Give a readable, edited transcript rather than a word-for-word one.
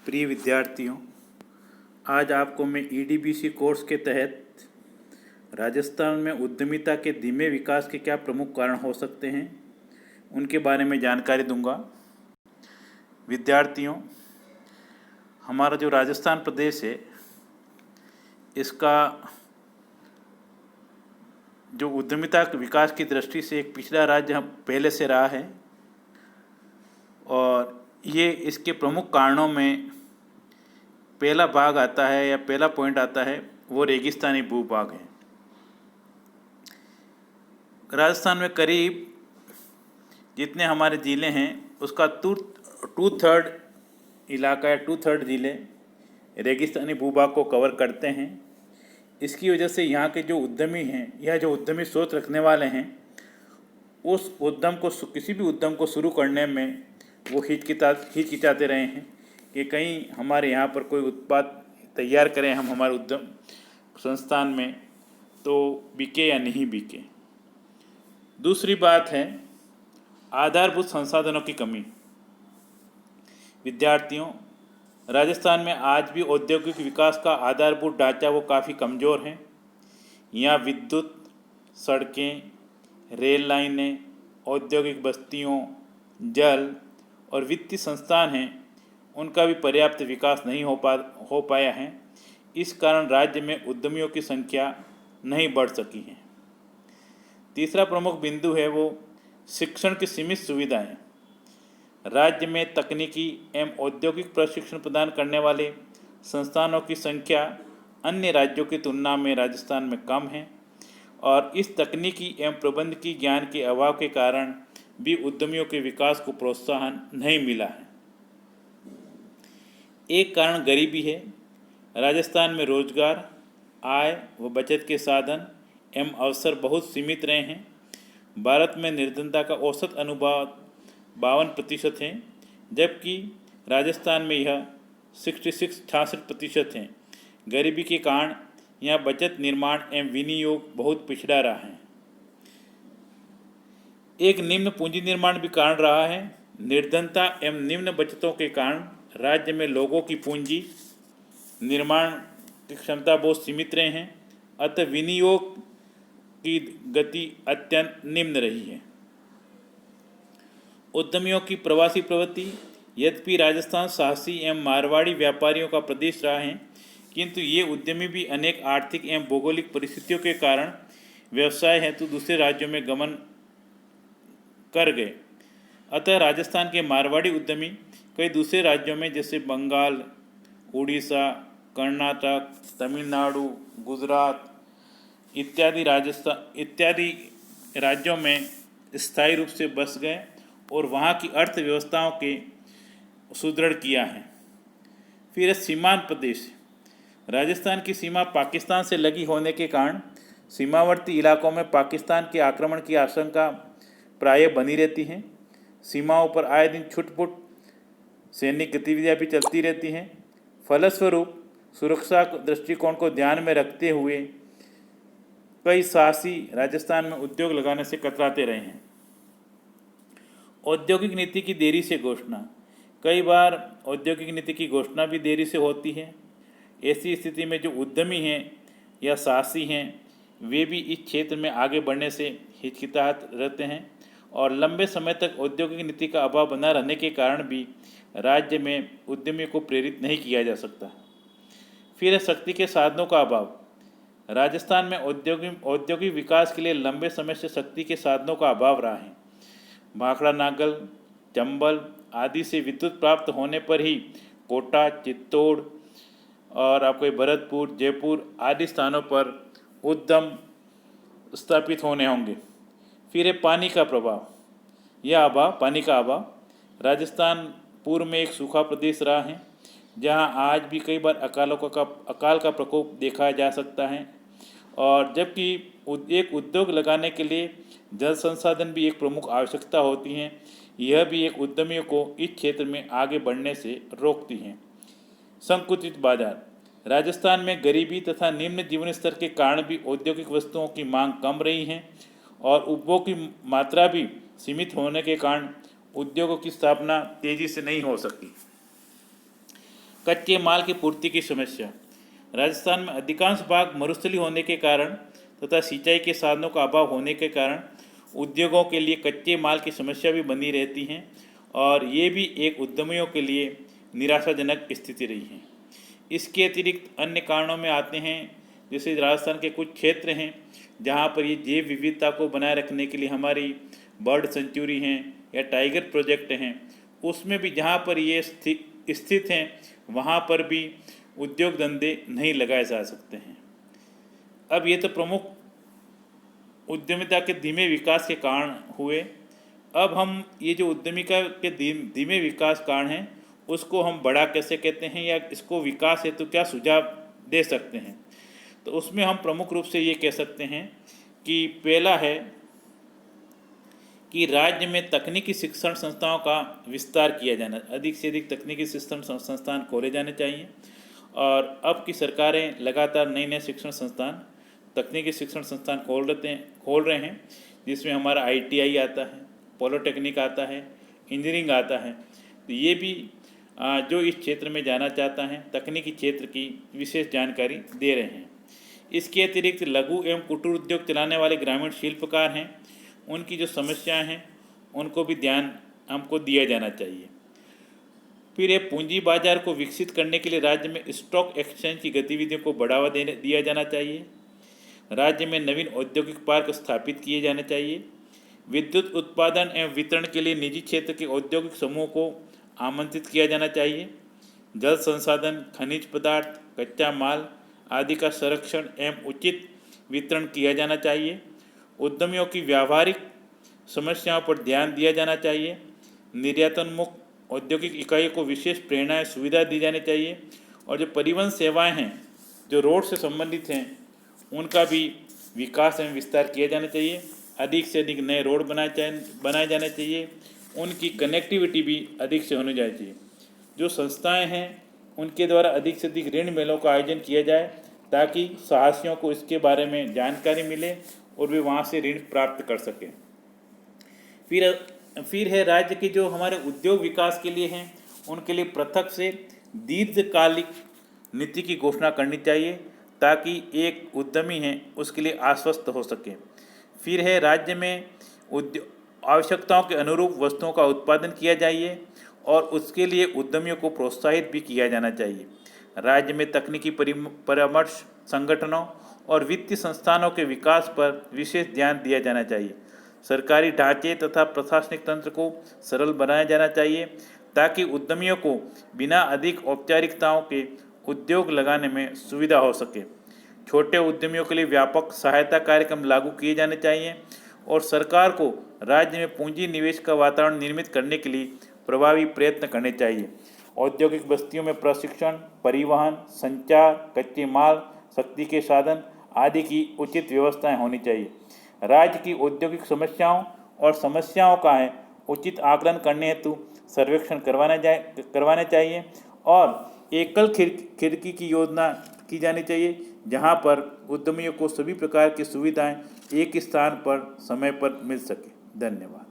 प्रिय विद्यार्थियों, आज आपको मैं ईडीबीसी कोर्स के तहत राजस्थान में उद्यमिता के धीमे विकास के क्या प्रमुख कारण हो सकते हैं उनके बारे में जानकारी दूंगा। विद्यार्थियों, हमारा जो राजस्थान प्रदेश है इसका जो उद्यमिता के विकास की दृष्टि से एक पिछड़ा राज्य हम पहले से रहा है और ये इसके प्रमुख कारणों में पहला भाग आता है या पहला पॉइंट आता है वो रेगिस्तानी भूभाग है। राजस्थान में करीब जितने हमारे ज़िले हैं उसका टू थर्ड इलाका या टू थर्ड ज़िले रेगिस्तानी भूभाग को कवर करते हैं। इसकी वजह से यहाँ के जो उद्यमी हैं या जो उद्यमी सोच रखने वाले हैं उस उद्यम को किसी भी उद्यम को शुरू करने में वो हिचकिचाते रहे हैं कि कहीं हमारे यहाँ पर कोई उत्पाद तैयार करें हम हमारे उद्यम संस्थान में तो बिके या नहीं बिके। दूसरी बात है आधारभूत संसाधनों की कमी। विद्यार्थियों, राजस्थान में आज भी औद्योगिक विकास का आधारभूत ढांचा वो काफ़ी कमज़ोर है। यहाँ विद्युत, सड़कें, रेल लाइनें, औद्योगिक बस्तियों, जल और वित्तीय संस्थान हैं उनका भी पर्याप्त विकास नहीं हो पाया है। इस कारण राज्य में उद्यमियों की संख्या नहीं बढ़ सकी है। तीसरा प्रमुख बिंदु है वो शिक्षण की सीमित सुविधाएं। राज्य में तकनीकी एवं औद्योगिक प्रशिक्षण प्रदान करने वाले संस्थानों की संख्या अन्य राज्यों की तुलना में राजस्थान में कम है और इस तकनीकी एवं प्रबंधकीय ज्ञान के अभाव के कारण भी उद्यमियों के विकास को प्रोत्साहन नहीं मिला है। एक कारण गरीबी है। राजस्थान में रोजगार, आय व बचत के साधन एवं अवसर बहुत सीमित रहे हैं। भारत में निर्धनता का औसत अनुपात 52% है, जबकि राजस्थान में यह 66% है। गरीबी के कारण यहाँ बचत, निर्माण एवं विनियोग बहुत पिछड़ा रहा है। एक निम्न पूंजी निर्माण भी कारण रहा है। निर्धनता एवं निम्न बचतों के कारण राज्य में लोगों की पूंजी निर्माण की क्षमता बहुत सीमित रहे हैं, अतः विनियोग की गति अत्यंत निम्न रही है। उद्यमियों की प्रवासी प्रवृत्ति। यद्यपि राजस्थान साहसी एवं मारवाड़ी व्यापारियों का प्रदेश रहा है, किंतु ये उद्यमी भी अनेक आर्थिक एवं भौगोलिक परिस्थितियों के कारण व्यवसाय हेतु दूसरे राज्यों में गमन कर गए। अतः राजस्थान के मारवाड़ी उद्यमी कई दूसरे राज्यों में जैसे बंगाल, उड़ीसा, कर्नाटक, तमिलनाडु, गुजरात इत्यादि राज्यों में स्थायी रूप से बस गए और वहाँ की अर्थव्यवस्थाओं के सुदृढ़ किया है। फिर सीमांत प्रदेश। राजस्थान की सीमा पाकिस्तान से लगी होने के कारण सीमावर्ती इलाकों में पाकिस्तान के आक्रमण की आशंका प्रायः बनी रहती हैं। सीमाओं पर आए दिन छुटपुट सैनिक गतिविधियाँ भी चलती रहती हैं। फलस्वरूप सुरक्षा दृष्टिकोण को ध्यान में रखते हुए कई साहसी राजस्थान में उद्योग लगाने से कतराते रहे हैं। औद्योगिक नीति की देरी से घोषणा। कई बार औद्योगिक नीति की घोषणा भी देरी से होती है। ऐसी स्थिति में जो उद्यमी हैं या साहसी हैं वे भी इस क्षेत्र में आगे बढ़ने से हिचकिचाते रहते हैं और लंबे समय तक औद्योगिक नीति का अभाव बना रहने के कारण भी राज्य में उद्यमी को प्रेरित नहीं किया जा सकता। फिर शक्ति के साधनों का अभाव। राजस्थान में औद्योगिक विकास के लिए लंबे समय से शक्ति के साधनों का अभाव रहा है। भाखड़ा नागल, चंबल आदि से विद्युत प्राप्त होने पर ही कोटा, चित्तौड़ और आपको भरतपुर, जयपुर आदि स्थानों पर उद्यम स्थापित होने होंगे। फिर है पानी का प्रभाव या अभाव। पानी का अभाव। राजस्थान पूर्व में एक सूखा प्रदेश रहा है जहां आज भी कई बार अकाल का प्रकोप देखा जा सकता है और जबकि एक उद्योग लगाने के लिए जल संसाधन भी एक प्रमुख आवश्यकता होती हैं, यह भी एक उद्यमियों को इस क्षेत्र में आगे बढ़ने से रोकती हैं। संकुचित बाजार। राजस्थान में गरीबी तथा निम्न जीवन स्तर के कारण भी औद्योगिक वस्तुओं की मांग कम रही है और उपभोग की मात्रा भी सीमित होने के कारण उद्योगों की स्थापना तेजी से नहीं हो सकी। कच्चे माल की पूर्ति की समस्या। राजस्थान में अधिकांश भाग मरुस्थली होने के कारण तथा सिंचाई के साधनों का अभाव होने के कारण उद्योगों के लिए कच्चे माल की समस्या भी बनी रहती है और ये भी एक उद्यमियों के लिए निराशाजनक स्थिति रही है। इसके अतिरिक्त अन्य कारणों में आते हैं, जैसे राजस्थान के कुछ क्षेत्र हैं जहाँ पर ये जैव विविधता को बनाए रखने के लिए हमारी बर्ड सेंचुरी हैं या टाइगर प्रोजेक्ट हैं, उसमें भी जहाँ पर ये स्थित हैं वहाँ पर भी उद्योग धंधे नहीं लगाए जा सकते हैं। अब ये तो प्रमुख उद्यमिता के धीमे विकास के कारण हुए। अब हम ये जो उद्यमिता के धीमे विकास कारण हैं उसको हम बड़ा कैसे कहते हैं या इसको विकास हेतु क्या सुझाव दे सकते हैं, तो उसमें हम प्रमुख रूप से ये कह सकते हैं कि पहला है कि राज्य में तकनीकी शिक्षण संस्थाओं का विस्तार किया जाना, अधिक से अधिक तकनीकी शिक्षण संस्थान खोले जाने चाहिए। और अब की सरकारें लगातार नए नए शिक्षण संस्थान, तकनीकी शिक्षण संस्थान खोल रहे हैं, जिसमें हमारा ITI आता है, पॉलिटेक्निक आता है, इंजीनियरिंग आता है। तो ये भी जो इस क्षेत्र में जाना चाहता है तकनीकी क्षेत्र की विशेष जानकारी दे रहे हैं। इसके अतिरिक्त लघु एवं कुटीर उद्योग चलाने वाले ग्रामीण शिल्पकार हैं, उनकी जो समस्याएं हैं उनको भी ध्यान हमको दिया जाना चाहिए। फिर ये पूंजी बाजार को विकसित करने के लिए राज्य में स्टॉक एक्सचेंज की गतिविधियों को बढ़ावा दिया जाना चाहिए। राज्य में नवीन औद्योगिक पार्क स्थापित किए जाने चाहिए। विद्युत उत्पादन एवं वितरण के लिए निजी क्षेत्र के औद्योगिक समूह को आमंत्रित किया जाना चाहिए। जल संसाधन, खनिज पदार्थ, कच्चा माल आदि का संरक्षण एवं उचित वितरण किया जाना चाहिए। उद्यमियों की व्यावहारिक समस्याओं पर ध्यान दिया जाना चाहिए। निर्यातोन्मुख औद्योगिक इकाइयों को विशेष प्रेरणाएं सुविधा दी जानी चाहिए। और जो परिवहन सेवाएं हैं जो रोड से संबंधित हैं उनका भी विकास एवं विस्तार किया जाना चाहिए। अधिक से अधिक नए रोड बनाए जाने चाहिए। उनकी कनेक्टिविटी भी अधिक से होनी चाहिए। जो संस्थाएं हैं उनके द्वारा अधिक से अधिक ऋण मेलों का आयोजन किया जाए ताकि साहसियों को इसके बारे में जानकारी मिले और वे वहाँ से ऋण प्राप्त कर सकें। फिर है राज्य के जो हमारे उद्योग विकास के लिए हैं उनके लिए पृथक से दीर्घकालिक नीति की घोषणा करनी चाहिए ताकि एक उद्यमी है उसके लिए आश्वस्त हो सके। फिर है राज्य में आवश्यकताओं के अनुरूप वस्तुओं का उत्पादन किया जाइए और उसके लिए उद्यमियों को प्रोत्साहित भी किया जाना चाहिए। राज्य में तकनीकी परामर्श संगठनों और वित्तीय संस्थानों के विकास पर विशेष ध्यान दिया जाना चाहिए। सरकारी ढांचे तथा प्रशासनिक तंत्र को सरल बनाया जाना चाहिए ताकि उद्यमियों को बिना अधिक औपचारिकताओं के उद्योग लगाने में सुविधा हो सके। छोटे उद्यमियों के लिए व्यापक सहायता कार्यक्रम लागू किए जाने चाहिए और सरकार को राज्य में पूंजी निवेश का वातावरण निर्मित करने के लिए प्रभावी प्रयत्न करने चाहिए। औद्योगिक बस्तियों में प्रशिक्षण, परिवहन, संचार, कच्चे माल, शक्ति के साधन आदि की उचित व्यवस्थाएं होनी चाहिए। राज्य की औद्योगिक समस्याओं का है उचित आकलन करने हेतु सर्वेक्षण करवाने चाहिए और एकल खिड़की की योजना की जानी चाहिए जहां पर उद्यमियों को सभी प्रकार की सुविधाएं एक स्थान पर समय पर मिल सके। धन्यवाद।